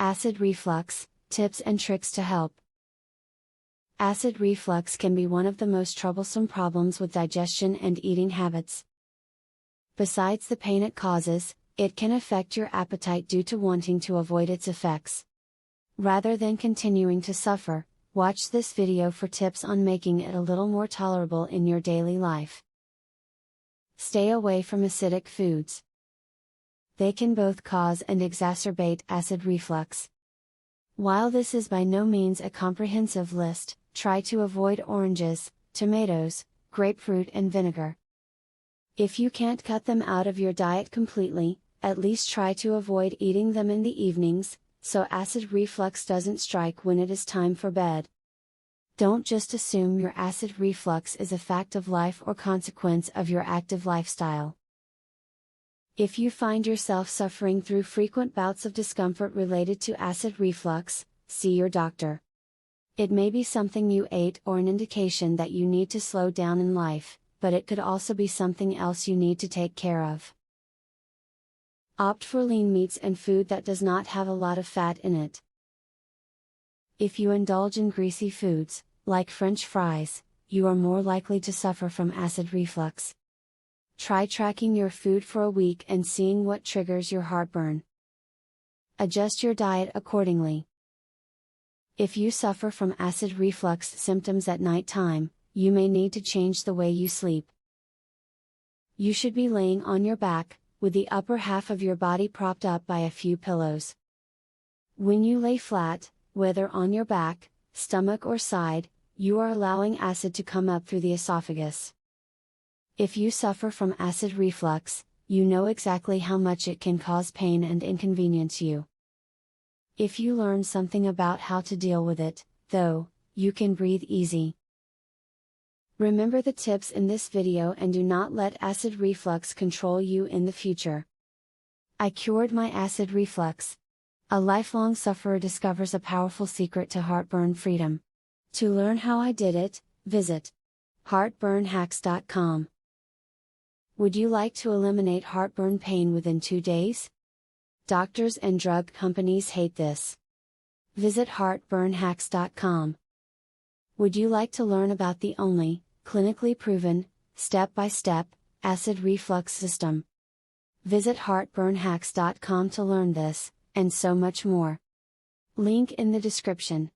Acid reflux, tips and tricks to help. Acid reflux can be one of the most troublesome problems with digestion and eating habits. Besides the pain it causes, it can affect your appetite due to wanting to avoid its effects. Rather than continuing to suffer, watch this video for tips on making it a little more tolerable in your daily life. Stay away from acidic foods. They can both cause and exacerbate acid reflux. While this is by no means a comprehensive list, try to avoid oranges, tomatoes, grapefruit and vinegar. If you can't cut them out of your diet completely, at least try to avoid eating them in the evenings, so acid reflux doesn't strike when it is time for bed. Don't just assume your acid reflux is a fact of life or consequence of your active lifestyle. If you find yourself suffering through frequent bouts of discomfort related to acid reflux, see your doctor. It may be something you ate or an indication that you need to slow down in life, but it could also be something else you need to take care of. Opt for lean meats and food that does not have a lot of fat in it. If you indulge in greasy foods, like French fries, you are more likely to suffer from acid reflux. Try tracking your food for a week and seeing what triggers your heartburn. Adjust your diet accordingly. If you suffer from acid reflux symptoms at night time, you may need to change the way you sleep. You should be laying on your back, with the upper half of your body propped up by a few pillows. When you lay flat, whether on your back, stomach or side, you are allowing acid to come up through the esophagus. If you suffer from acid reflux, you know exactly how much it can cause pain and inconvenience you. If you learn something about how to deal with it, though, you can breathe easy. Remember the tips in this video and do not let acid reflux control you in the future. I cured my acid reflux. A lifelong sufferer discovers a powerful secret to heartburn freedom. To learn how I did it, visit heartburnhacks.com. Would you like to eliminate heartburn pain within 2 days? Doctors and drug companies hate this. Visit heartburnhacks.com. Would you like to learn about the only, clinically proven, step-by-step, acid reflux system? Visit heartburnhacks.com to learn this, and so much more. Link in the description.